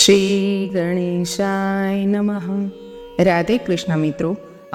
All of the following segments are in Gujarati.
શ્રી ગણેશાય નમઃ. રાધે કૃષ્ણ મિત્રો,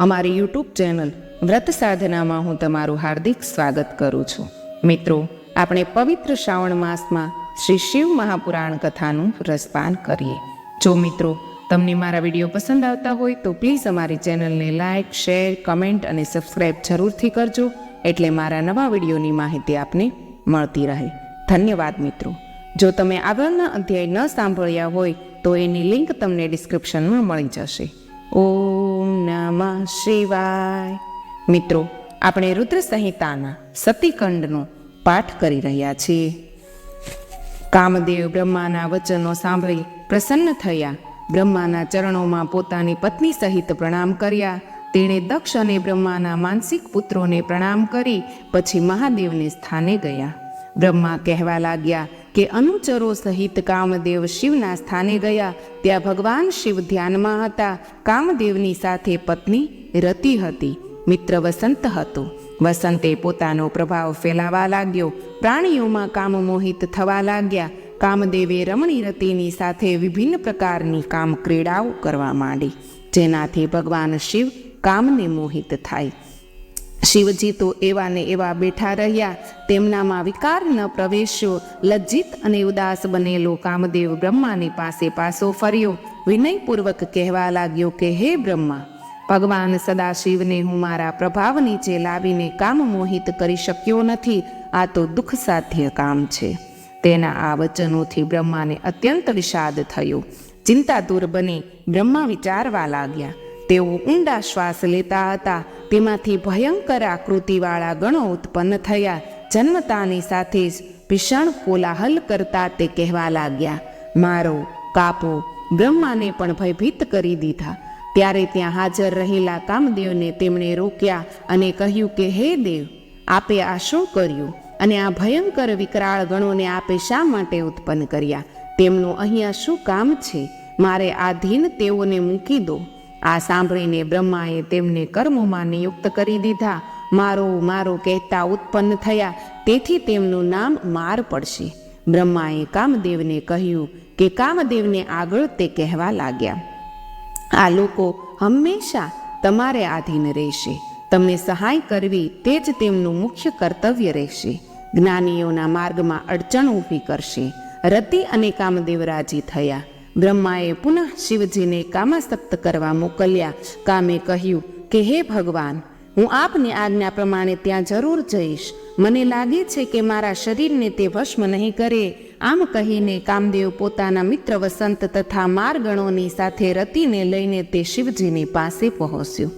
અમારી યુટ્યુબ ચેનલ વ્રત સાધનામાં હું તમારું હાર્દિક સ્વાગત કરું છું. મિત્રો, આપણે પવિત્ર શ્રાવણ માસમાં શ્રી શિવ મહાપુરાણ કથાનું રસપાન કરીએ. જો મિત્રો તમને મારા વિડીયો પસંદ આવતા હોય તો પ્લીઝ અમારી ચેનલને લાઇક, શેર, કમેન્ટ અને સબસ્ક્રાઈબ જરૂરથી કરજો, એટલે મારા નવા વિડીયોની માહિતી આપને મળતી રહે. ધન્યવાદ મિત્રો. જો તમે આગળના અધ્યાય ન સાંભળ્યા હોય તો એની લિંક તમને ડિસ્ક્રિપ્શનમાં મળી જશે. ઓમ નમઃ શિવાય. મિત્રો, આપણે રુદ્ર સંહિતાના સતીખંડનો પાઠ કરી રહ્યા છીએ. કામદેવ બ્રહ્માના વચનો સાંભળી પ્રસન્ન થયા. બ્રહ્માના ચરણોમાં પોતાની પત્ની સહિત પ્રણામ કર્યા. તેણે દક્ષ અને બ્રહ્માના માનસિક પુત્રોને પ્રણામ કરી પછી મહાદેવને સ્થાને ગયા. બ્રહ્મા કહેવા લાગ્યા કે અનુચરો સહિત કામદેવ શિવના સ્થાને ગયા. ત્યાં ભગવાન શિવ ધ્યાનમાં હતા. કામદેવની સાથે પત્ની રતિ હતી. મિત્ર વસંત હતો. વસંતે પોતાનો પ્રભાવ ફેલાવા લાગ્યો. પ્રાણીઓમાં કામમોહિત થવા લાગ્યા. કામદેવે રમણી રતિની સાથે વિભિન્ન પ્રકારની કામ ક્રીડાઓ કરવા માંડી, જેનાથી ભગવાન શિવ કામને મોહિત થાય. શિવજી તો એવા ને એવા બેઠા રહ્યા. તેમનામાં વિકાર ન પ્રવેશ્યો. લજ્જિત અને ઉદાસ બનેલો કામદેવ બ્રહ્માની પાસે પાસો ફર્યો. વિનયપૂર્વક કહેવા લાગ્યો કે હે બ્રહ્મા, ભગવાન સદાશિવને હું મારા પ્રભાવ નીચે લાવીને કામ મોહિત કરી શક્યો નથી. આ તો દુઃખ સાધ્ય કામ છે. તેના આ વચનોથી બ્રહ્માને અત્યંત વિષાદ થયો. ચિંતાતુર બની બ્રહ્મા વિચારવા લાગ્યા. તેઓ ઊંડા શ્વાસ લેતા હતા. તેમાંથી ભયંકર આકૃતિવાળા ગણો ઉત્પન્ન થયા. જન્મતાની સાથે જ ભીષણ કોલાહલ કરતા તે કહેવા લાગ્યા, મારો, કાપો. બ્રહ્માને પણ ભયભીત કરી દીધા. ત્યારે ત્યાં હાજર રહેલા કામદેવને તેમણે રોક્યા અને કહ્યું કે હે દેવ, આપે આ શું કર્યું અને આ ભયંકર વિકરાળ ગણોને આપે શા માટે ઉત્પન્ન કર્યા? તેમનું અહીંયા શું કામ છે? મારે આધીન તેઓને મૂકી દો. આ સાંભળીને બ્રહ્માએ તેમને કર્મોમાં નિયુક્ત કરી દીધા. મારો મારો કહેતા ઉત્પન્ન થયા, તેથી તેમનું નામ માર પડશે. બ્રહ્માએ કામદેવને કહ્યું કે કામદેવને આગળ તે કહેવા લાગ્યા, આ લોકો હંમેશા તમારે આધીન રહેશે. તમને સહાય કરવી તે જ તેમનું મુખ્ય કર્તવ્ય રહેશે. જ્ઞાનીઓના માર્ગમાં અડચણ ઊભી કરશે. રતિ અને કામદેવ રાજી થયા. બ્રહ્માએ પુનઃ શિવજીને કામાસક્ત કરવા મોકલ્યા. કામે કહ્યું કે હે ભગવાન, હું આપની આજ્ઞા પ્રમાણે ત્યાં જરૂર જઈશ. મને લાગે છે કે મારા શરીરને તે ભસ્મ નહીં કરે. આમ કહીને કામદેવ પોતાના મિત્ર વસંત તથા મારગણોની સાથે રતિને લઈને તે શિવજીની પાસે પહોંચ્યો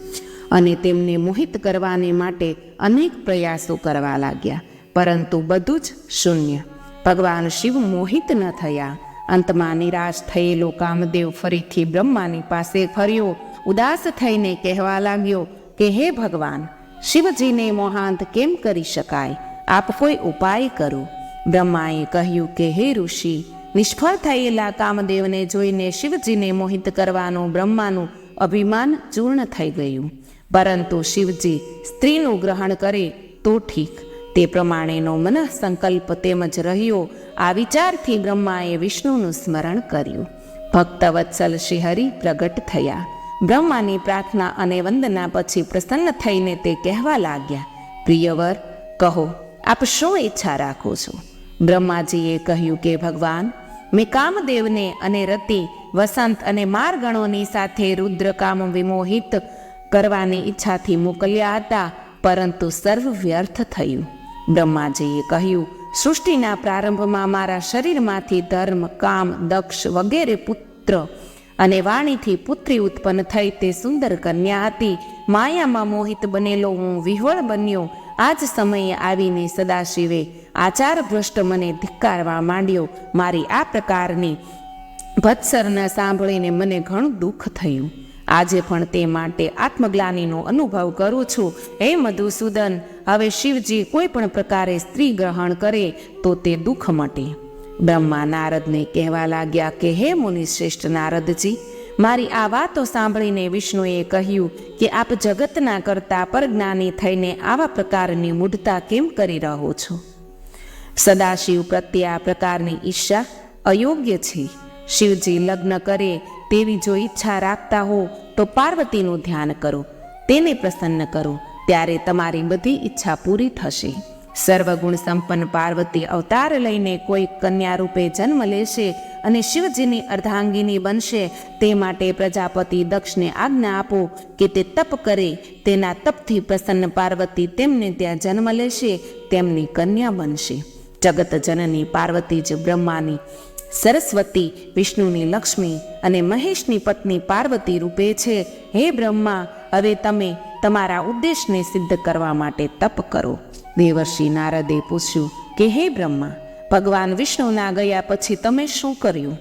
અને તેમને મોહિત કરવાને માટે અનેક પ્રયાસો કરવા લાગ્યા, પરંતુ બધું જ શૂન્ય. ભગવાન શિવ મોહિત ન થયા. અંતમાં નિરાશ થયેલો કામદેવ ફરીથી બ્રહ્માની પાસે ફર્યો. ઉદાસ થઈને કહેવા લાગ્યો કે હે ભગવાન, શિવજીને મોહાંત કેમ કરી શકાય? આપ કોઈ ઉપાય કરો. બ્રહ્માએ કહ્યું કે હે ઋષિ, નિષ્ફળ થયેલા કામદેવને જોઈને શિવજીને મોહિત કરવાનું બ્રહ્માનું અભિમાન ચૂર્ણ થઈ ગયું. પરંતુ શિવજી સ્ત્રીનું ગ્રહણ કરે તો ઠીક. તે પ્રમાણેનો મનઃ સંકલ્પ તેમજ રહ્યો. આ વિચારથી બ્રહ્માએ વિષ્ણુનું સ્મરણ કર્યું. ભક્તવત્સલ શ્રી હરિ પ્રગટ થયા. બ્રહ્માની પ્રાર્થના અને વંદના પછી પ્રસન્ન થઈને તે કહેવા લાગ્યા, પ્રિયવર, કહો આપ શું ઈચ્છા રાખો છો? બ્રહ્માજીએ કહ્યું કે ભગવાન, મેં કામદેવને અને રતિ, વસંત અને મારગણોની સાથે રુદ્રકામ વિમોહિત કરવાની ઈચ્છાથી મોકલ્યા હતા, પરંતુ સર્વ વ્યર્થ થયું. બ્રહ્માજીએ કહ્યું, સૃષ્ટિના પ્રારંભમાં મારા શરીરમાંથી ધર્મ, કામ, દક્ષ વગેરે પુત્ર અને વાણીથી પુત્રી ઉત્પન્ન થઈ. તે સુંદર કન્યા હતી. માયામાં મોહિત બનેલો હું વિહ્વળ બન્યો. આ જ સમયે આવીને સદાશિવે આચાર ભ્રષ્ટ મને ધિક્કારવા માંડ્યો. મારી આ પ્રકારની ભત્સરના સાંભળીને મને ઘણું દુઃખ થયું. આજે પણ તે માટે આત્મગ્લાનિનો અનુભવ કરું છું. હે મધુસૂદન, હવે શિવજી કોઈ પણ પ્રકારે સ્ત્રી ગ્રહણ કરે તો તે દુઃખ મટે. બ્રહ્મા નારદને કહેવા લાગ્યા કે હે મુનિ શ્રેષ્ઠ નારદજી, મારી આ વાતો સાંભળીને વિષ્ણુએ કહ્યું કે આપ જગતના કરતા પરજ્ઞાની થઈને આવા પ્રકારની મૂઢતા કેમ કરી રહો છો? સદાશિવ પ્રત્યે આ પ્રકારની ઈર્ષા અયોગ્ય છે. શિવજી લગ્ન કરે તેવી જો ઈચ્છા રાખતા હો તો પાર્વતીનું ધ્યાન કરો, તેને પ્રસન્ન કરો, ત્યારે તમારી બધી ઈચ્છા પૂરી થશે. સર્વગુણ સંપન્ન પાર્વતી અવતાર લઈને કોઈ કન્યા રૂપે જન્મ લેશે અને શિવજીની અર્ધાંગિની બનશે. તે માટે પ્રજાપતિ દક્ષને આજ્ઞા આપો કે તે તપ કરે. તેના તપથી પ્રસન્ન પાર્વતી તેમને ત્યાં જન્મ લેશે, તેમની કન્યા બનશે. જગત જનની પાર્વતી જ બ્રહ્માની સરસ્વતી, વિષ્ણુની લક્ષ્મી અને મહેશની પત્ની પાર્વતી રૂપે છે. હે બ્રહ્મા, હવે તમે તમારા ઉદ્દેશને સિદ્ધ કરવા માટે તપ કરો. દેવર્ષિ નારદે પૂછ્યું કે હે બ્રહ્મા, ભગવાન વિષ્ણુના ગયા પછી તમે શું કર્યું?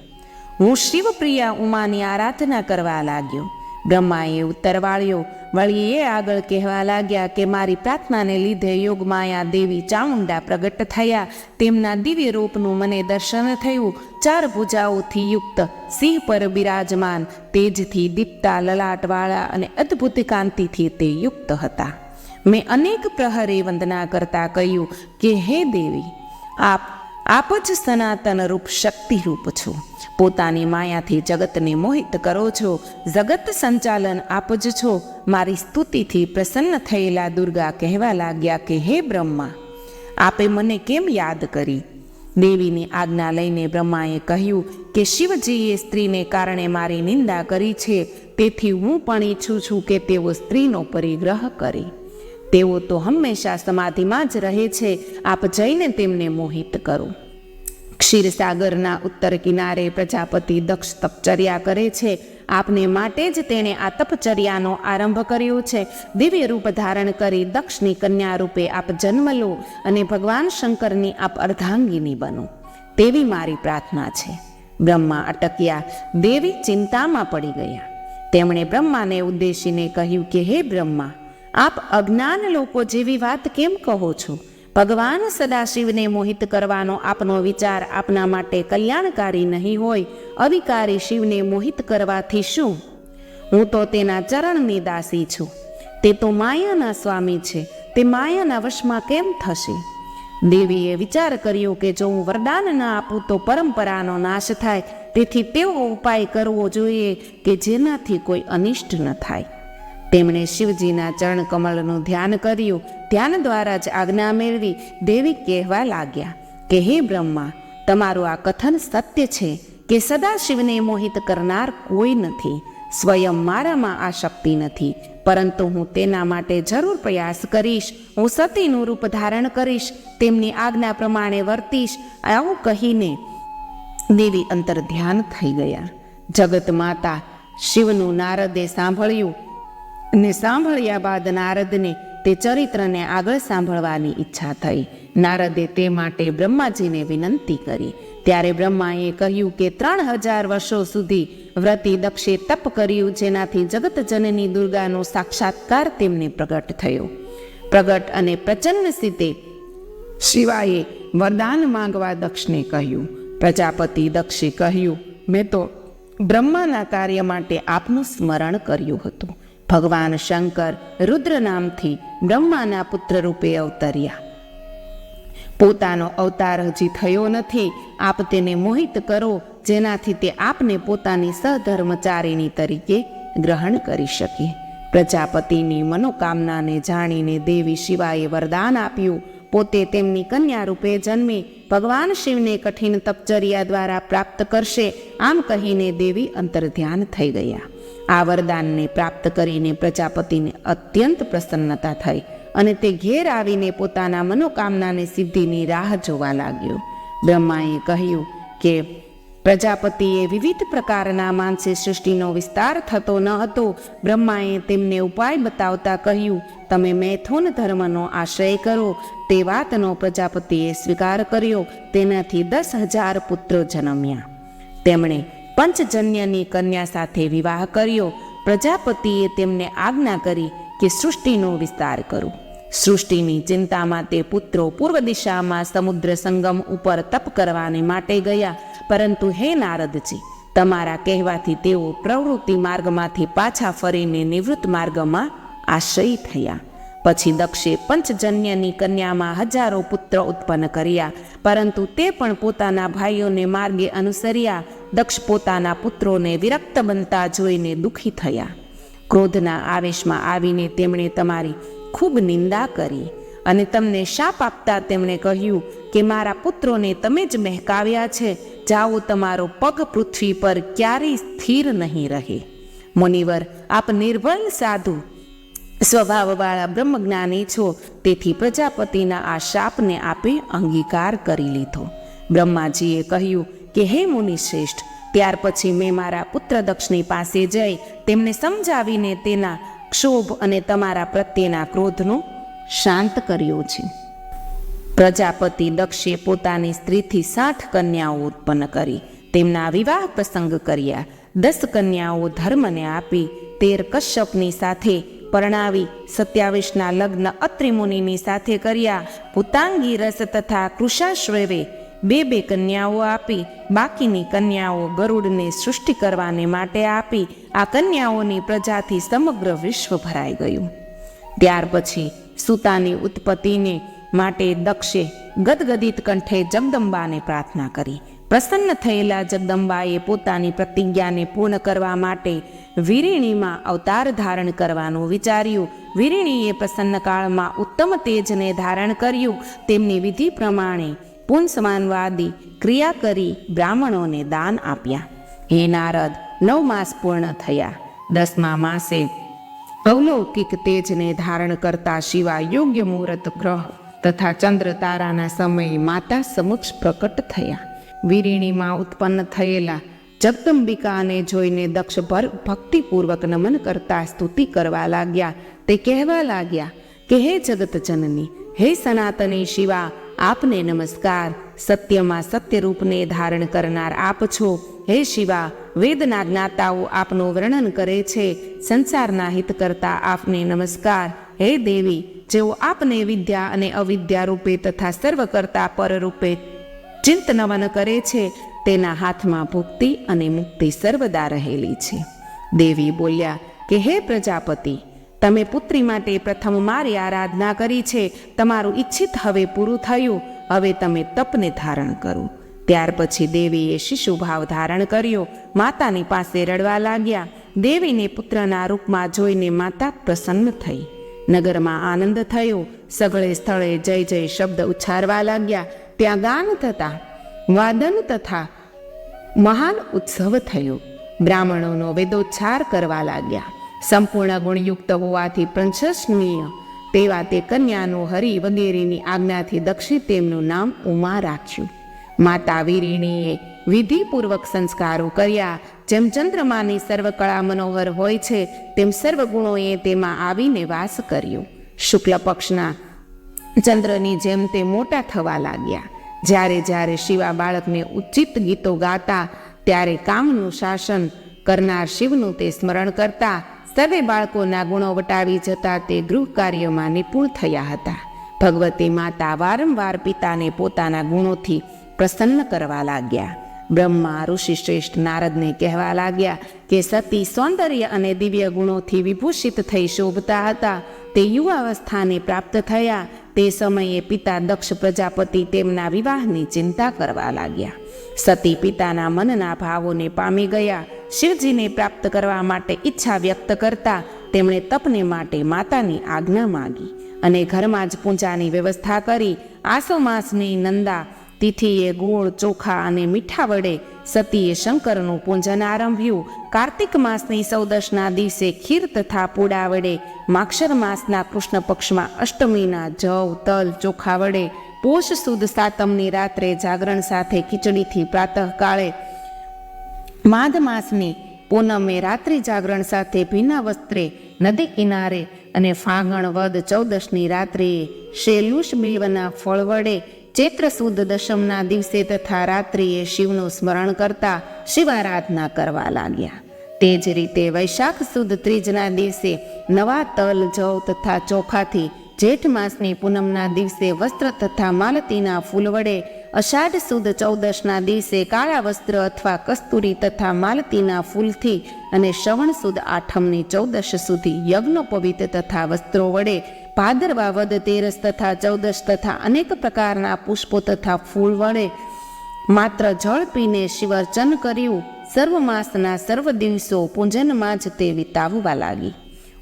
હું શિવપ્રિયા ઉમાની આરાધના કરવા લાગ્યો. બ્રહ્માએ ઉત્તર વાળ્યો. વળી એ આગળ કહેવા લાગ્યા કે મારી પ્રાર્થનાને લીધે યોગમાયા દેવી ચામુંડા પ્રગટ થયા. તેમના દિવ્ય રૂપનું મને દર્શન થયું. 4 ભુજાઓથી યુક્ત, સિંહ પર બિરાજમાન, તેજથી દીપ્તા લલાટવાળા અને અદ્ભુત કાંતિથી તે યુક્ત હતા. મેં અનેક પ્રહરે વંદના કરતા કહ્યું કે હે દેવી, આપ જ સનાતન રૂપ શક્તિ રૂપ છો. પોતાની માયાથી જગતને મોહિત કરો છો. જગત સંચાલન આપ જ છો. મારી સ્તુતિથી પ્રસન્ન થયેલા દુર્ગા કહેવા લાગ્યા કે હે બ્રહ્મા, આપે મને કેમ યાદ કરી? દેવીની આજ્ઞા લઈને બ્રહ્માએ કહ્યું કે શિવજીએ સ્ત્રીને કારણે મારી નિંદા કરી છે, તેથી હું પણ ઈચ્છું છું કે તેઓ સ્ત્રીનો પરિગ્રહ કરે. તેઓ તો હંમેશા સમાધિમાં જ રહે છે. આપ જઈને તેમને મોહિત કરો. ક્ષીરસાગરના ઉત્તર કિનારે પ્રજાપતિ દક્ષ તપચર્યા કરે છે. આપને માટે જ તેણે આ તપચર્યાનો આરંભ કર્યો છે. દિવ્ય રૂપ ધારણ કરી દક્ષની કન્યા રૂપે આપ જન્મ લો અને ભગવાન શંકરની આપ અર્ધાંગિની બનો, તેવી મારી પ્રાર્થના છે. બ્રહ્મા અટક્યા. દેવી ચિંતામાં પડી ગયા. તેમણે બ્રહ્માને ઉદ્દેશીને કહ્યું કે હે બ્રહ્મા, આપ અજ્ઞાન લોકો જેવી વાત કેમ કહો છો? ભગવાન સદાશિવને મોહિત કરવાનો આપનો વિચાર આપના માટે કલ્યાણકારી નહીં હોય. અવિકારી શિવને મોહિત કરવાથી શું? હું તો તેના ચરણની દાસી છું. તે તો માયાના સ્વામી છે. તે માયાના વશમાં કેમ થશે? દેવીએ વિચાર કર્યો કે જો હું વરદાન ન આપું તો પરંપરાનો નાશ થાય. તેથી તેવો ઉપાય કરવો જોઈએ કે જેનાથી કોઈ અનિષ્ટ ન થાય. તેમણે શિવજીના ચરણ કમળનું ધ્યાન કર્યું. ધ્યાન દ્વારા જ આજ્ઞા મેળવી દેવી કહેવા લાગ્યા કે હે બ્રહ્મા, તમારું આ કથન સત્ય છે કે સદાશિવને મોહિત કરનાર કોઈ નથી. સ્વયં મારામાં આ શક્તિ નથી, પરંતુ હું તેના માટે જરૂર પ્રયાસ કરીશ. હું સતીનું રૂપ ધારણ કરીશ, તેમની આજ્ઞા પ્રમાણે વર્તીશ. આવું કહીને દેવી અંતર ધ્યાન થઈ ગયા. જગત માતા શિવનું નારદે સાંભળ્યું અને સાંભળ્યા બાદ નારદને તે ચરિત્રને આગળ સાંભળવાની ઈચ્છા થઈ. નારદે તે માટે બ્રહ્માજીને વિનંતી કરી. ત્યારે બ્રહ્માએ કહ્યું કે 3000 વર્ષો સુધી વ્રતી દક્ષે તપ કર્યું, જેનાથી જગતજનની દુર્ગાનો સાક્ષાત્કાર તેમને પ્રગટ થયો. પ્રગટ અને પ્રચન્ન સ્થિતે શિવાએ વરદાન માંગવા દક્ષને કહ્યું. પ્રજાપતિ દક્ષે કહ્યું, મેં તો બ્રહ્માના કાર્ય માટે આપનું સ્મરણ કર્યું હતું. ભગવાન શંકર રુદ્ર નામથી બ્રહ્માના પુત્ર રૂપે અવતર્યા. પોતાનો અવતાર હજી થયો નથી. આપ તેને મોહિત કરો, જેનાથી તે આપને પોતાની સહધર્મચારિણી તરીકે ગ્રહણ કરી શકે. પ્રજાપતિની મનોકામનાને જાણીને દેવી શિવાએ વરદાન આપ્યું. પોતે તેમની કન્યા રૂપે જન્મી ભગવાન શિવને કઠિન તપચર્યા દ્વારા પ્રાપ્ત કરશે. આમ કહીને દેવી અંતર્ધ્યાન થઈ ગયા. આ વરદાનને પ્રાપ્ત કરીને પ્રજાપતિને અત્યંત પ્રસન્નતા થઈ અને તે ઘેર આવીને પોતાના મનોકામનાની સિદ્ધિની રાહ જોવા લાગ્યો. બ્રહ્માએ કહ્યું કે પ્રજાપતિએ વિવિધ પ્રકારના માનસે સૃષ્ટિનો વિસ્તાર થતો ન હતો. બ્રહ્માએ તેમને ઉપાય બતાવતા કહ્યું, તમે મૈથુન ધર્મનો આશ્રય કરો. તે વાતનો પ્રજાપતિએ સ્વીકાર કર્યો. તેનાથી 10,000 પુત્રો જન્મ્યા. તેમણે પંચજન્યની કન્યા સાથે વિવાહ કર્યો. પ્રજાપતિએ તેમને આજ્ઞા કરી કે સૃષ્ટિનો વિસ્તાર કરો. સૃષ્ટિની ચિંતામાં તે પુત્રો પૂર્વ દિશામાં સમુદ્ર સંગમ ઉપર તપ કરવાને માટે ગયા. પરંતુ હે નારદજી, તમારા કહેવાથી તેઓ પ્રવૃત્તિ માર્ગમાંથી પાછા ફરીને નિવૃત્ત માર્ગમાં આશ્રય થયા. પછી દક્ષે પંચજન્યની કન્યામાં 1000 પુત્ર ઉત્પન્ન કર્યા, પરંતુ તે પણ પોતાના ભાઈઓને માર્ગે અનુસર્યા દક્ષ પોતાના પુત્રોને વિરક્ત બનતા જોઈને દુઃખી થયા. ક્રોધના આવેશમાં આવીને તેમણે તમારી ખૂબ નિંદા કરી અને તમને શાપ આપતા તેમણે કહ્યું કે મારા પુત્રોને તમે જ મહેકાવ્યા છે, જાઓ તમારો પગ પૃથ્વી પર ક્યારેય સ્થિર નહીં રહે. મુનિવર, આપ નિર્બળ સાધુ સ્વભાવવાળા બ્રહ્મજ્ઞાની છો, તેથી પ્રજાપતિના આ શાપને આપે અંગીકાર કરી લીધો. બ્રહ્માજીએ કહ્યું કે હે મુનિશ્રેષ્ઠ, ત્યાર પછી મેં મારા પુત્ર દક્ષની પાસે જઈ તેમને સમજાવીને તેના ક્ષોભ અને તમારા પ્રત્યેના ક્રોધનો શાંત કર્યો છે. પ્રજાપતિ દક્ષે પોતાની સ્ત્રીથી 60 કન્યાઓ ઉત્પન્ન કરી તેમના વિવાહ પ્રસંગ કર્યા. 10 કન્યાઓ ધર્મને આપી, 13 કશ્યપની સાથે પરણાવી, 27ના લગ્ન અત્રિ મુનિની સાથે કર્યા. પુતાંગી રસ તથા કૃષાશ્રવે 2 કન્યાઓ આપી, બાકીની કન્યાઓ ગરુડને સૃષ્ટિ કરવાને માટે આપી. આ કન્યાઓની પ્રજાથી સમગ્ર વિશ્વ ભરાઈ ગયું. ત્યાર પછી સુતાની ઉત્પત્તિને માટે દક્ષે ગદગદિત કંઠે જગદંબાને પ્રાર્થના કરી. પ્રસન્ન થયેલા જગદંબાએ પોતાની પ્રતિજ્ઞાને પૂર્ણ કરવા માટે વીરિણીમાં અવતાર ધારણ કરવાનું વિચાર્યું. વીરિણીએ પ્રસન્ન કાળમાં ઉત્તમ તેજને ધારણ કર્યું. તેમની વિધિ પ્રમાણે પુંસમાનવાદી ક્રિયા કરી બ્રાહ્મણોને દાન આપ્યા. હે નારદ, 9 માસ પૂર્ણ થયા. 10મા માસે અવલૌકિક તેજને ધારણ કરતા શિવા યોગ્ય મુહૂર્ત ગ્રહ તથા ચંદ્ર તારાના સમયે માતા સમક્ષ પ્રકટ થયા. વીરિણીમાં ઉત્પન્ન થયેલા જગદંબિકાને જોઈને દક્ષ ભક્તિપૂર્વક નમન કરતા સ્તુતિ કરવા લાગ્યા. તે કહેવા લાગ્યા કે હે જગત જનની, હે સનાતની શિવા, આપને નમસ્કાર. સત્યમાં સત્ય રૂપને ધારણ કરનાર આપ છો. હે શિવા, વેદના જ્ઞાતાઓ આપનું વર્ણન કરે છે. સંસારના હિત કરતા આપને નમસ્કાર. હે દેવી, જેઓ આપને વિદ્યા અને અવિદ્યા રૂપે તથા સર્વ કરતા પર રૂપે ચિંતનવન કરે છે, તેના હાથમાં ભુક્તિ અને મુક્તિ સર્વદા રહેલી છે. દેવી બોલ્યા કે હે પ્રજાપતિ, તમે પુત્રી માટે પ્રથમ મારી આરાધના કરી છે. તમારું ઈચ્છિત હવે પૂરું થયું. હવે તમે તપને ધારણ કરો. ત્યાર પછી દેવીએ શિશુભાવ ધારણ કર્યો. માતાની પાસે રડવા લાગ્યા. દેવીને પુત્રના રૂપમાં જોઈને માતા પ્રસન્ન થઈ. નગરમાં આનંદ થયો. સગળે સ્થળે જય જય શબ્દ ઉચ્ચારવા લાગ્યા. ત્યાં ગાન થતા વાદન તથા મહાન ઉત્સવ થયો. બ્રાહ્મણોનો વેદોચ્ચાર કરવા લાગ્યા. સંપૂર્ણ ગુણયુક્ત હોવાથી પ્રશંસનીય તેવા તે કન્યાનો હરિ વગેરેની આજ્ઞાથી દક્ષે તેમનું નામ ઉમા રાખ્યું. માતા વીરિણીએ વિધિપૂર્વક સંસ્કારો કર્યા. જેમ ચંદ્રમાની સર્વકળા મનોહર હોય છે, તેમ સર્વ ગુણોએ તેમાં આવીને વાસ કર્યો. શુક્લ પક્ષના ચંદ્રની જેમ તે મોટા થવા લાગ્યા. જ્યારે જ્યારે શિવા બાળકને ઉચિત ગીતો ગાતા, ત્યારે કામનું શાસન કરનાર શિવનું તે સ્મરણ કરતા. સર્વે બાળકોના ગુણો વટાવી જતા તે ગૃહ કાર્યમાં નિપુણ થયા હતા. ભગવતી માતા વારંવાર પિતાને પોતાના ગુણોથી પ્રસન્ન કરવા લાગ્યા. બ્રહ્મા ઋષિ શ્રેષ્ઠ નારદને કહેવા લાગ્યા કે સતી સૌંદર્ય અને દિવ્ય ગુણોથી વિભૂષિત થઈ શોભતા હતા. તે યુવાવસ્થાને પ્રાપ્ત થયા. તે સમયે પિતા દક્ષ પ્રજાપતિ તેમના વિવાહની ચિંતા કરવા લાગ્યા. સતી પિતાના મનના ભાવોને પામી ગયા. શિવજીને પ્રાપ્ત કરવા માટે ઈચ્છા વ્યક્ત કરતા તેમણે તપને માટે માતાની આજ્ઞા માંગી અને ઘરમાં જ પૂજાની વ્યવસ્થા કરી. આસો માસની નંદા તિથિએ ગોળ, ચોખા અને મીઠા વડે સતીએ શંકરનું પૂજન આરંભ્યું. કાર્તિક માસની 14ના દિવસે ખીર તથા પૂડા વડે, માક્ષર માસના કૃષ્ણ પક્ષમાં અષ્ટમીના જવ, તલ, ચોખા વડે, પોષ સુદ સાતમની રાત્રે જાગરણ સાથે ખીચડીથી પ્રાતઃકાળે, માઘ માસની પૂનમે રાત્રિ જાગરણ સાથે ભીના વસ્ત્રે નદી કિનારે અને ફાગણ વદ 14ની રાત્રિએ શેલુષ બિલ્વના ફળ વડે, ચૈત્ર સુદ દશમના દિવસે તથા રાત્રિએ શિવનું સ્મરણ કરતા શિવારાધના કરવા લાગ્યા. તે જ રીતે વૈશાખ સુદ ત્રીજના દિવસે નવા તલ, જવ તથા ચોખાથી, જેઠ માસની પૂનમના દિવસે વસ્ત્ર તથા માલતીના ફૂલ વડે, અષાઢ સુદ 14ના દિવસે કાળા વસ્ત્ર અથવા કસ્તુરી તથા માલતીના ફૂલથી અને શ્રવણ સુદ આઠમની 14 સુધી યજ્ઞોપવિત તથા વસ્ત્રો વડે, ભાદરવા વદ 13 તથા 14 તથા અનેક પ્રકારના પુષ્પો તથા ફૂલ વડે માત્ર જળ પીને શિવર્ચન કર્યું. સર્વમાસના સર્વ દિવસો પૂજનમાં જ તે વિતાવવા લાગી.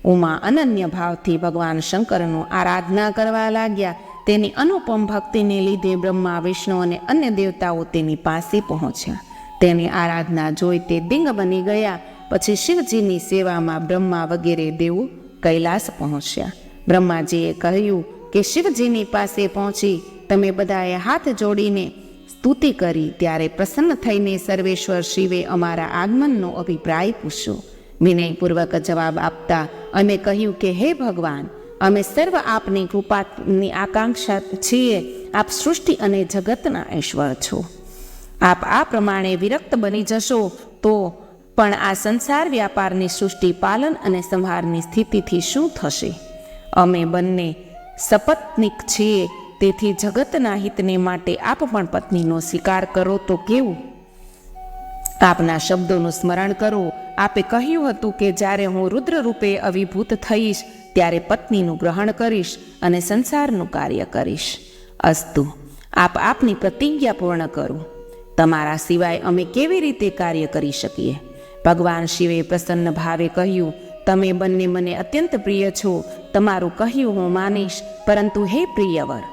ઉમા અનન્ય ભાવથી ભગવાન શંકરનું આરાધના કરવા લાગ્યા. તેની અનુપમ ભક્તિને લીધે બ્રહ્મા, વિષ્ણુ અને અન્ય દેવતાઓ તેની પાસે પહોંચ્યા. તેની આરાધના જોઈ તે દિંગ બની ગયા. પછી શિવજીની સેવામાં બ્રહ્મા વગેરે દેવો કૈલાસ પહોંચ્યા. બ્રહ્માજીએ કહ્યું કે શિવજીની પાસે પહોંચી તમે બધાએ હાથ જોડીને સ્તુતિ કરી. ત્યારે પ્રસન્ન થઈને સર્વેશ્વર શિવે અમારા આગમનનો અભિપ્રાય પૂછ્યો. વિનયપૂર્વક જવાબ આપતા અમે કહ્યું કે હે ભગવાન, અમે સર્વ આપની કૃપાની આકાંક્ષા છીએ. આપ સૃષ્ટિ અને જગતના ઈશ્વર છો. આપ આ પ્રમાણે વિરક્ત બની જશો તો પણ આ સંસાર વ્યાપારની સૃષ્ટિ, પાલન અને સંહારની સ્થિતિથી શું થશે? અમે બંને સપત્નીક છીએ, તેથી જગતના હિતને માટે આપ પણ પત્નીનો સ્વીકાર કરો તો કેવું? આપના શબ્દોનું સ્મરણ કરો. આપે કહ્યું હતું કે જ્યારે હું રુદ્ર રૂપે અવિભૂત થઈશ ત્યારે પત્નીનું ગ્રહણ કરીશ અને સંસારનું કાર્ય કરીશ. અસ્તુ, આપ આપની પ્રતિજ્ઞા પૂર્ણ કરો. તમારા સિવાય અમે કેવી રીતે કાર્ય કરી શકીએ? ભગવાન શિવે પ્રસન્ન ભાવે કહ્યું, તમે બંને મને અત્યંત પ્રિય છો. તમારું કહ્યું હું માનીશ. પરંતુ હે પ્રિયવર,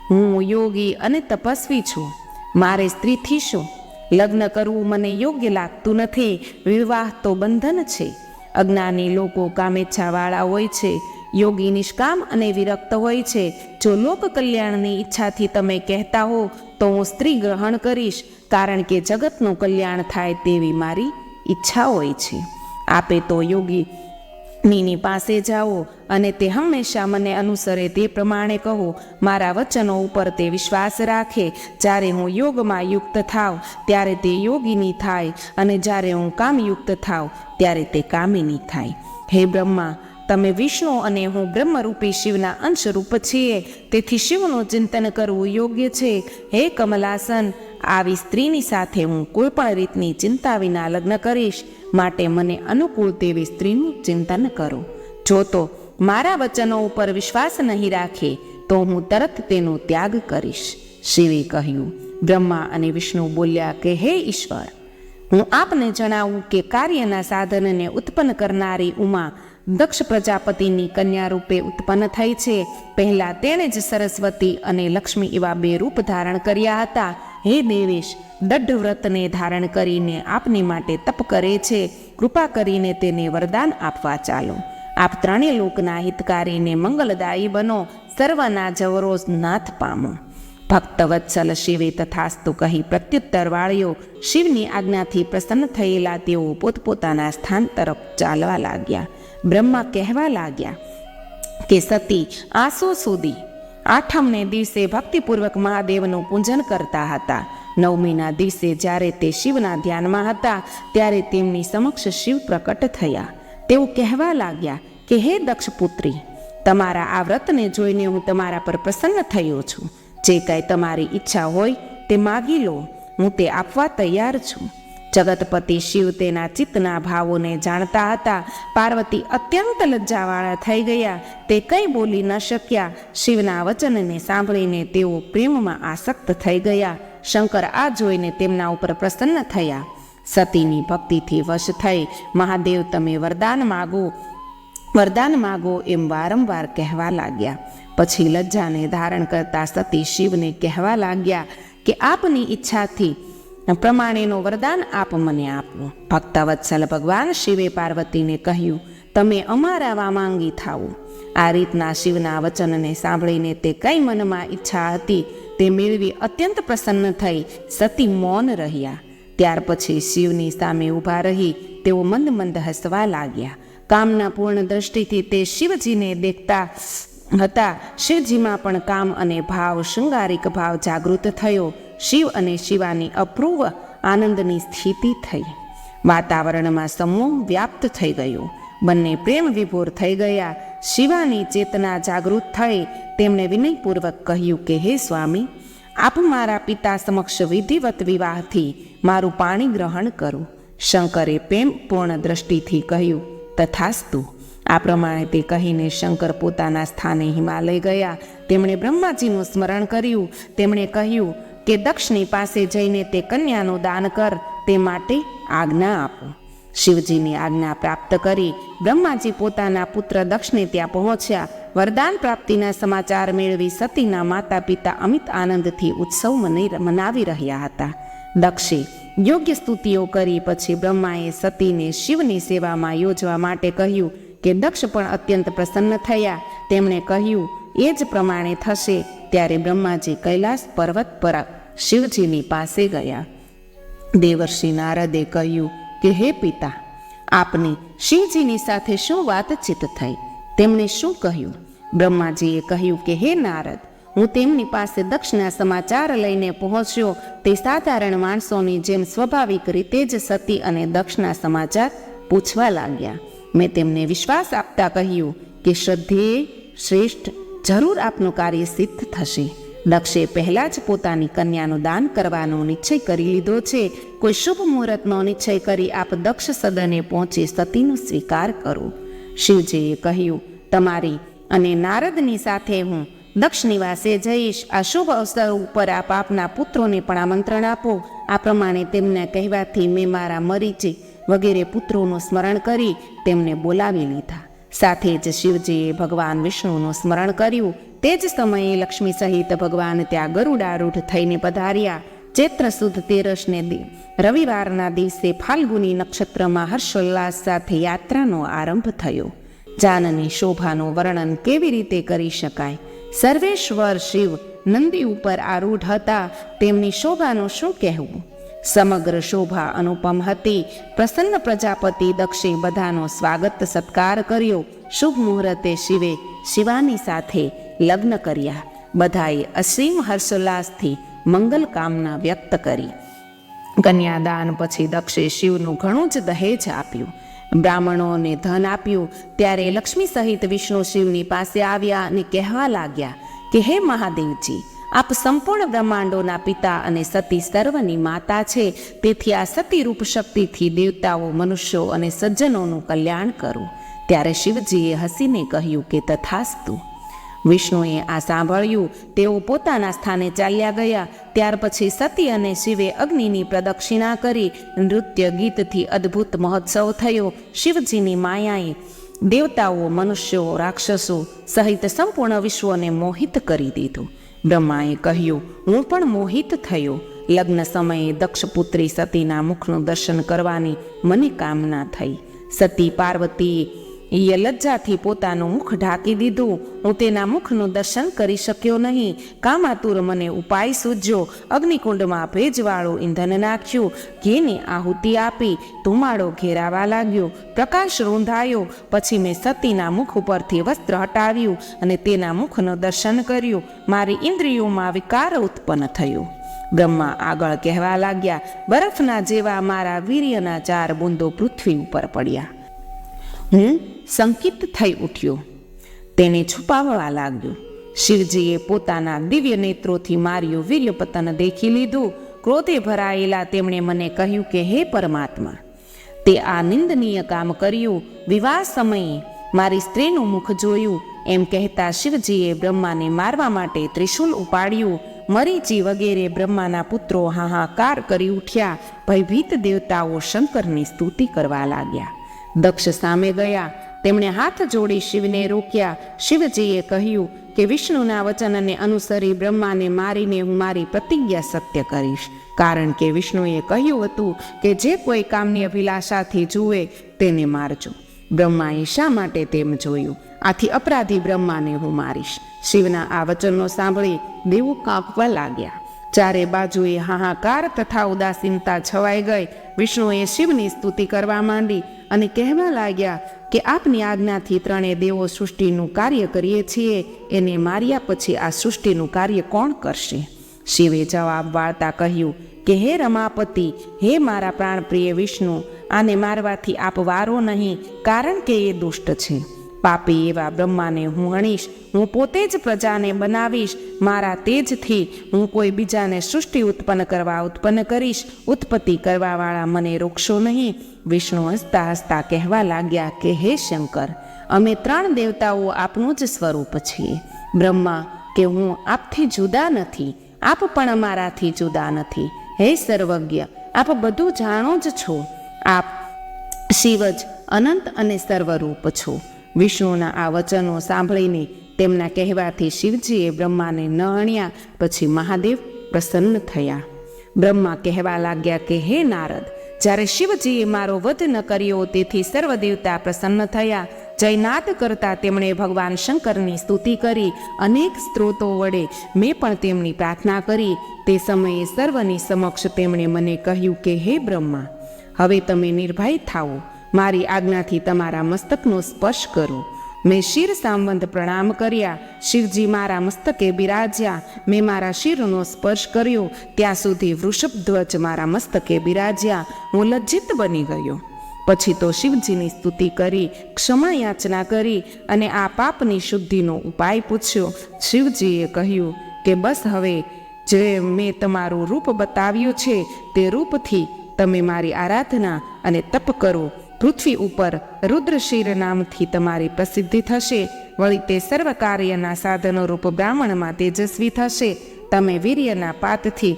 હું યોગી અને તપસ્વી છું. મારે સ્ત્રીથી શું? લગ્ન કરવું મને યોગ્ય લાગતું નથી. વિવાહ તો બંધન છે. અજ્ઞાની લોકો કામેચ્છાવાળા હોય છે. યોગી નિષ્કામ અને વિરક્ત હોય છે. જો લોક કલ્યાણની ઈચ્છાથી તમે કહેતા હો તો હું સ્ત્રી ગ્રહણ કરીશ, કારણ કે જગતનું કલ્યાણ થાય તેવી મારી ઈચ્છા હોય છે. આપે તો યોગીની પાસે જાઓ અને તે હંમેશા મને અનુસરે તે પ્રમાણે કહો. મારા વચનો ઉપર તે વિશ્વાસ રાખે. જ્યારે હું યોગમાં યુક્ત થાવ ત્યારે તે યોગીની થાય, અને જ્યારે હું કામયુક્ત થાવ ત્યારે તે કામિની થાય. હે બ્રહ્મા, તમે વિષ્ણુ અને હું બ્રહ્મરૂપી શિવના અંશરૂપ છીએ, તેથી શિવનું ચિંતન કરવું યોગ્ય છે. હે કમલાસન, આવી સ્ત્રીની સાથે હું કોઈ પણ રીતની ચિંતા વિના લગ્ન કરીશ, માટે મને અનુકૂળ તેવી સ્ત્રીનું ચિંતન કરો. જો તો મારા વચનો ઉપર વિશ્વાસ નહીં રાખે તો હું તરત તેનો ત્યાગ કરીશ. શિવે કહ્યું. બ્રહ્મા અને વિષ્ણુ બોલ્યા કે હે ઈશ્વર, હું આપને જણાવું કે કાર્યના સાધનને ઉત્પન્ન કરનારી ઉમા દક્ષ પ્રજાપતિની કન્યા રૂપે ઉત્પન્ન થઈ છે. પહેલા તેણે જ સરસ્વતી અને લક્ષ્મી એવા બે રૂપ ધારણ કર્યા હતા. હે દેવેશ, દઢ વ્રતને ધારણ કરીને આપની માટે તપ કરે છે. કૃપા કરીને તેને વરદાન આપવા ચાલો. આપ ત્રણેય લોકના હિતકારીને મંગલદાયી બનો. સર્વના જવરો નાથ પામો. ભક્તવત્સલ શિવે તથાસ્તુ કહી પ્રત્યુત્તર વાળ્યો. શિવની આજ્ઞાથી પ્રસન્ન થયેલા તેઓ પોતપોતાના સ્થાન તરફ ચાલવા લાગ્યા. બ્રહ્મા કહેવા લાગ્યા કે સતી આસો સુધી આઠમને દિવસે ભક્તિપૂર્વક મહાદેવનું પૂજન કરતા હતા. નવમીના દિવસે જ્યારે તે શિવના ધ્યાનમાં હતા ત્યારે તેમની સમક્ષ શિવ પ્રકટ થયા. તેઓ કહેવા લાગ્યા કે હે દક્ષપુત્રી, તમારા આ વ્રતને જોઈને હું તમારા પર પ્રસન્ન થયો છું. જે કાંઈ તમારી ઈચ્છા હોય તે માગી લો, હું તે આપવા તૈયાર છું. જગતપતિ શિવ તેના ચિત્તના ભાવોને જાણતા હતા. પાર્વતી અત્યંત લજ્જાવાળા થઈ ગયા. તે કંઈ બોલી ન શક્યા. શિવના વચનને સાંભળીને તેઓ પ્રેમમાં આસક્ત થઈ ગયા. શંકર આ જોઈને તેમના ઉપર પ્રસન્ન થયા. સતીની ભક્તિથી વશ થઈ મહાદેવ તમે વરદાન માગો એમ વારંવાર કહેવા લાગ્યા. પછી લજ્જાને ધારણ કરતા સતી શિવને કહેવા લાગ્યા કે આપની ઈચ્છાથી પ્રમાણેનો વરદાન આપ મને આપો. ભક્તવત્સલ ભગવાન શિવે પાર્વતીને કહ્યું, તમે અમારા વામાંગી થાઓ. આ રીતના શિવના વચનને સાંભળીને તે કઈ મનમાં ઈચ્છા હતી તે મેળવી અત્યંત પ્રસન્ન થઈ સતી મૌન રહ્યા. ત્યાર પછી શિવની સામે ઊભા રહી તેઓ મંદ મંદ હસવા લાગ્યા. કામના પૂર્ણ દ્રષ્ટિથી તે શિવજીને દેખતા હતા. શિવજીમાં પણ કામ અને ભાવ, શૃંગારિક ભાવ જાગૃત થયો. શિવ અને શિવાની અપૂર્વ આનંદની સ્થિતિ થઈ. વાતાવરણમાં સમૂહ વ્યાપ્ત થઈ ગયો. બંને પ્રેમ વિભોર થઈ ગયા. શિવાની ચેતના જાગૃત થઈ. તેમણે વિનયપૂર્વક કહ્યું કે હે સ્વામી, આપ મારા પિતા સમક્ષ વિધિવત વિવાહથી મારું પાણી ગ્રહણ કરો. શંકરે પ્રેમપૂર્ણ દ્રષ્ટિથી કહ્યું, તથાસ્તુ. આ પ્રમાણે તે કહીને શંકર પોતાના સ્થાને હિમાલય ગયા. તેમણે બ્રહ્માજીનું સ્મરણ કર્યું. તેમણે કહ્યું, કે દક્ષની પાસે જઈને તે કન્યાનું દાન કર, તે માટે આજ્ઞા આપો. શિવજીની આજ્ઞા પ્રાપ્ત કરી બ્રહ્માજી પોતાના પુત્ર દક્ષને ત્યાં પહોંચ્યા. વરદાન પ્રાપ્તિના સમાચાર મેળવી સતીના માતા પિતા અમિત આનંદથી ઉત્સવ મનાવી રહ્યા હતા. દક્ષે યોગ્ય સ્તુતિઓ કરી પછી બ્રહ્માએ સતીને શિવની સેવામાં યોજવા માટે કહ્યું કે દક્ષ પણ અત્યંત પ્રસન્ન થયા. તેમણે કહ્યું એ જ પ્રમાણે થશે. ત્યારે બ્રહ્માજી કૈલાસ પર્વત પર શિવજીની પાસે ગયા. દેવર્ષિ નારદે કહ્યું કે હે પિતા, આપની શિવજીની સાથે શું વાતચીત થઈ? તેમણે શું કહ્યું? બ્રહ્માજીએ કહ્યું કે હે નારદ, હું તેમની પાસે દક્ષના સમાચાર લઈને પહોંચ્યો. તે સાધારણ માણસોની જેમ સ્વાભાવિક રીતે જ સતી અને દક્ષના સમાચાર પૂછવા લાગ્યા. મેં તેમને વિશ્વાસ આપતા કહ્યું કે શ્રદ્ધેય શ્રેષ્ઠ, જરૂર આપનું કાર્ય સિદ્ધ થશે. દક્ષે પહેલાં જ પોતાની કન્યાનું દાન કરવાનો નિશ્ચય કરી લીધો છે. કોઈ શુભ મુહૂર્તનો નિશ્ચય કરી આપ દક્ષ સદને પહોંચી સતીનો સ્વીકાર કરો. શિવજીએ કહ્યું, તમારી અને નારદની સાથે હું દક્ષ નિવાસે જઈશ. આ શુભ અવસર ઉપર આપ આપના પુત્રોને પણ આમંત્રણ આપો. આ પ્રમાણે તેમના કહેવાથી મેં મારા મરીચી વગેરે પુત્રોનું સ્મરણ કરી તેમને બોલાવી લીધા. સાથે જ શિવજીએ ભગવાન વિષ્ણુનું સ્મરણ કર્યું. તે જ સમયે લક્ષ્મી સહિત ભગવાન ત્યાં ગરુડારૂઢ થઈને પધાર્યા. ચૈત્ર સુદ 13ને રવિવારના દિવસે ફાલ્ગુની નક્ષત્રમાં હર્ષોલ્લાસ સાથે યાત્રાનો આરંભ થયો. જાનની શોભાનું વર્ણન કેવી રીતે કરી શકાય? સર્વેશ્વર શિવ નંદી ઉપર આરૂઢ હતા. તેમની શોભાનું શું કહેવું? સમગ્ર શોભા અનુપમ હતી. પ્રસન્ન પ્રજાપતિ દક્ષે બધાનો સ્વાગત સત્કાર કર્યો. શુભ મુહૂર્તે શિવે શિવાની સાથે લગ્ન કર્યા. બધાએ અસીમ હર્ષોલ્લાસથી મંગલ કામના વ્યક્ત કરી. કન્યાદાન પછી દક્ષે શિવનું ઘણું જ દહેજ આપ્યું. બ્રાહ્મણોને ધન આપ્યું. ત્યારે લક્ષ્મી સહિત વિષ્ણુ શિવની પાસે આવ્યા અને કહેવા લાગ્યા કે હે મહાદેવજી, આપ સંપૂર્ણ બ્રહ્માંડોના પિતા અને સતી સર્વની માતા છે. તેથી આ સતી રૂપ શક્તિથી દેવતાઓ, મનુષ્યો અને સજ્જનોનું કલ્યાણ કરો. ત્યારે શિવજીએ હસીને કહ્યું કે તથાસ્તુ. વિષ્ણુએ આ સાંભળ્યું. તેઓ પોતાના સ્થાને ચાલ્યા ગયા. ત્યાર પછી સતી અને શિવે અગ્નિની પ્રદક્ષિણા કરી. નૃત્ય ગીતથી અદ્ભુત મહોત્સવ થયો. શિવજીની માયાએ દેવતાઓ, મનુષ્યો, રાક્ષસો સહિત સંપૂર્ણ વિશ્વને મોહિત કરી દીધું. બ્રહ્માએ કહ્યું, હું પણ મોહિત થયો. લગ્ન સમયે દક્ષપુત્રી સતીના મુખનું દર્શન કરવાની મને કામના થઈ. સતી પાર્વતીએ લજ્જાથી પોતાનું મુખ ઢાંકી દીધું. હું તેના મુખનું દર્શન કરી શક્યો નહીં. કામાતુર મને ઉપાય સૂઝ્યો. અગ્નિકુંડમાં ભેજવાળું ઈંધન નાખ્યું. ઘીની આહુતિ આપી. ધુમાડો ઘેરાવા લાગ્યો. પ્રકાશ રૂંધાયો. પછી મેં સતીના મુખ ઉપરથી વસ્ત્ર હટાવ્યું અને તેના મુખનું દર્શન કર્યું. મારી ઇન્દ્રિયોમાં વિકાર ઉત્પન્ન થયો. બ્રહ્મા આગળ કહેવા લાગ્યા, બરફના જેવા મારા વીર્યના 4 બુંદો પૃથ્વી ઉપર પડ્યા. હું સંકિત થઈ ઉઠ્યો. તેને છુપાવવા લાગ્યો. શિવજીએ પોતાના દિવ્ય નેત્રોથી માર્યું વીર્યપતન દેખી લીધું. ક્રોધે ભરાયેલા તેમણે મને કહ્યું કે હે પરમાત્મા, તે આ નિંદનીય કામ કર્યું. વિવાહ સમયે મારી સ્ત્રીનું મુખ જોયું. એમ કહેતા શિવજીએ બ્રહ્માને મારવા માટે ત્રિશૂલ ઉપાડ્યું. મરીચી વગેરે બ્રહ્માના પુત્રો હાહાકાર કરી ઉઠ્યા. ભયભીત દેવતાઓ શંકરની સ્તુતિ કરવા લાગ્યા. દક્ષ સામે ગયા. તેમણે હાથ જોડી શિવને રોક્યા. શિવજીએ કહ્યું કે વિષ્ણુના વચનને અનુસરી બ્રહ્માને મારીને હું મારી પ્રતિજ્ઞા સત્ય કરીશ. કારણ કે વિષ્ણુએ કહ્યું હતું કે જે કોઈ કામની અભિલાષાથી જુએ તેને મારજો. બ્રહ્માએ શા માટે તેમ જોયું? આથી અપરાધી બ્રહ્માને હું મારીશ. શિવના આ વચનો સાંભળી દેવો કાંપવા લાગ્યા. ચારે બાજુએ હાહાકાર તથા ઉદાસીનતા છવાઈ ગઈ. વિષ્ણુએ શિવની સ્તુતિ કરવા માંડી અને કહેવા લાગ્યા કે આપની આજ્ઞાથી 3 દેવો સૃષ્ટિનું કાર્ય કરીએ છીએ. એને માર્યા પછી આ સૃષ્ટિનું કાર્ય કોણ કરશે? શિવે જવાબ વાળતા કહ્યું કે હે રમાપતિ, હે મારા પ્રાણપ્રિય વિષ્ણુ, આને મારવાથી આપ વારો નહીં, કારણ કે એ દુષ્ટ છે. પાપી એવા બ્રહ્માને હું હણીશ. હું પોતે જ પ્રજાને બનાવીશ. મારા તેજથી હું કોઈ બીજાને સૃષ્ટિ ઉત્પન્ન કરીશ. ઉત્પત્તિ કરવાવાળા મને રોકશો નહીં. વિષ્ણુ હસતા હસતા કહેવા લાગ્યા કે હે શંકર, અમે 3 દેવતાઓ આપનું જ સ્વરૂપ છીએ. બ્રહ્મા કે હું આપથી જુદા નથી. આપ પણ અમારાથી જુદા નથી. હે સર્વજ્ઞ, આપ બધું જાણો જ છો. આપ શિવ જ અનંત અને સર્વરૂપ છો. વિષ્ણુના આ વચનો સાંભળીને તેમના કહેવાથી શિવજીએ બ્રહ્માને ન અણ્યા. પછી મહાદેવ પ્રસન્ન થયા. બ્રહ્મા કહેવા લાગ્યા કે હે નારદ, જ્યારે શિવજીએ મારો વધ ન કર્યો તેથી સર્વ દેવતા પ્રસન્ન થયા. જયનાદ કરતા તેમણે ભગવાન શંકરની સ્તુતિ કરી. અનેક સ્ત્રોતો વડે મેં પણ તેમની પ્રાર્થના કરી. તે સમયે સર્વની સમક્ષ તેમણે મને કહ્યું કે હે બ્રહ્મા, હવે તમે નિર્ભય થાઓ. મારી આજ્ઞાથી તમારા મસ્તકનો સ્પર્શ કરો. મેં શિર સાંવંત પ્રણામ કર્યા. શિવજી મારા મસ્તકે બિરાજ્યા. મેં મારા શિરનો સ્પર્શ કર્યો ત્યાં સુધી વૃષભધ્વજ મારા મસ્તકે બિરાજ્યા. હું લજ્જિત બની ગયો. પછી તો શિવજીની સ્તુતિ કરી, ક્ષમા યાચના કરી અને આ પાપની શુદ્ધિનો ઉપાય પૂછ્યો. શિવજીએ કહ્યું કે બસ હવે જે મેં તમારું રૂપ બતાવ્યું છે તે રૂપથી તમે મારી આરાધના અને તપ કરો. પૃથ્વી ઉપર રુદ્રશિર નામથી તમારી પ્રસિદ્ધિ થશે. વળી તે સર્વ કાર્યના સાધનો રૂપ બ્રાહ્મણમાં તેજસ્વી થશે. તમે વીર્યના પાતથી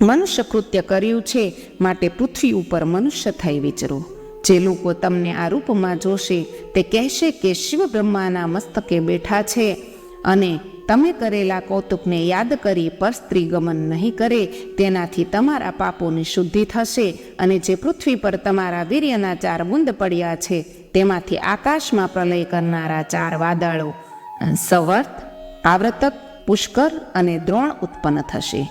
મનુષ્ય કૃત્ય કર્યું છે, માટે પૃથ્વી ઉપર મનુષ્ય થઈ વિચરો. જે લોકો તમને આ રૂપમાં જોશે તે કહેશે કે શિવ બ્રહ્માના મસ્તકે બેઠા છે, અને તમે કરેલા કૌતુકને યાદ કરી પર સ્ત્રી ગમન નહીં કરે. તેનાથી તમારા પાપોની શુદ્ધિ થશે. અને જે પૃથ્વી પર તમારા વીર્યના 4 બુંદ પડ્યા છે તેમાંથી આકાશમાં પ્રલય કરનારા 4 વાદળો સવર્ત, આવર્તક, પુષ્કર અને દ્રોણ ઉત્પન્ન થશે.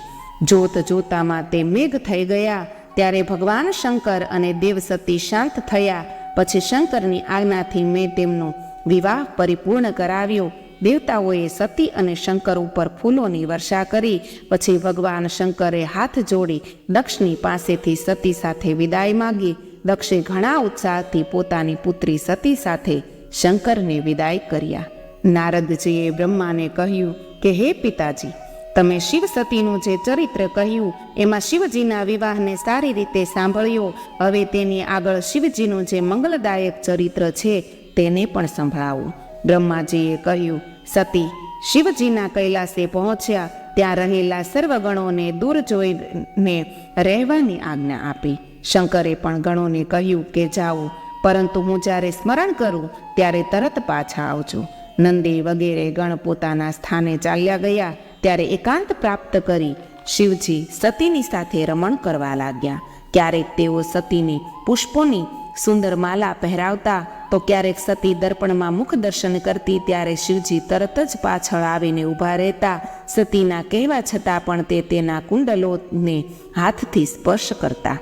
જોત જોતામાં તે મેઘ થઈ ગયા. ત્યારે ભગવાન શંકર અને દેવસતી શાંત થયા. પછી શંકરની આજ્ઞાથી મેં તેમનો વિવાહ પરિપૂર્ણ કરાવ્યો. દેવતાઓએ સતી અને શંકર ઉપર ફૂલોની વર્ષા કરી. પછી ભગવાન શંકરે હાથ જોડી દક્ષની પાસેથી સતી સાથે વિદાય માગી. દક્ષે ઘણા ઉત્સાહથી પોતાની પુત્રી સતી સાથે શંકરને વિદાય કર્યા. નારદજીએ બ્રહ્માને કહ્યું કે હે પિતાજી, તમે શિવ સતીનું જે ચરિત્ર કહ્યું એમાં શિવજીના વિવાહને સારી રીતે સાંભળ્યો. હવે તેની આગળ શિવજીનું જે મંગલદાયક ચરિત્ર છે તેને પણ સંભળાવો. બ્રહ્માજીએ કહ્યું, સતી શિવજીના કૈલાસે પહોંચ્યા. ત્યાં રહેલા સર્વ ગણોને દૂર જોઈને રહેવાની આજ્ઞા આપી. શંકરે પણ ગણોને કહ્યું કે જાઓ, પરંતુ હું જ્યારે સ્મરણ કરું ત્યારે તરત પાછા આવજો. નંદી વગેરે ગણ પોતાના સ્થાને ચાલ્યા ગયા. ત્યારે એકાંત પ્રાપ્ત કરી શિવજી સતીની સાથે રમણ કરવા લાગ્યા. ક્યારેક તેઓ સતીની પુષ્પોની સુંદર માલા પહેરાવતા, તો ક્યારેક સતી દર્પણમાં મુખ દર્શન કરતી ત્યારે શિવજી તરત જ પાછળ આવીને ઊભા રહેતા. સતીના કહેવા છતાં પણ તે તેના કુંડલોને હાથથી સ્પર્શ કરતા.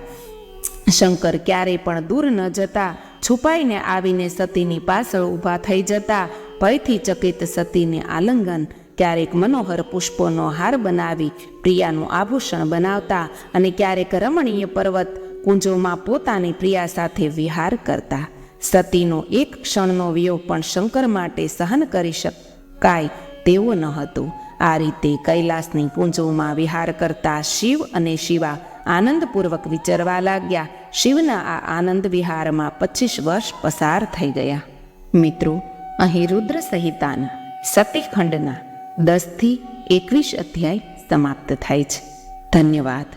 શંકર ક્યારેય પણ દૂર ન જતા. છુપાઈને આવીને સતીની પાછળ ઊભા થઈ જતા. ભયથી ચકિત સતીને આલિંગન, ક્યારેક મનોહર પુષ્પોનો હાર બનાવી પ્રિયાનું આભૂષણ બનાવતા, અને ક્યારેક રમણીય પર્વત કુંજોમાં પોતાની પ્રિયા સાથે વિહાર કરતા. સતીનો એક ક્ષણનો વિયોગ પણ શંકર માટે સહન કરી શકાય તેવો ન હતો. આ રીતે કૈલાસની કુંજોમાં વિહાર કરતા શિવ અને શિવા આનંદપૂર્વક વિચરવા લાગ્યા. શિવના આ આનંદ વિહારમાં 25 વર્ષ પસાર થઈ ગયા. મિત્રો, અહીં રુદ્ર સંહિતાના સતીખંડના 10 થી 21 અધ્યાય સમાપ્ત થાય છે. ધન્યવાદ.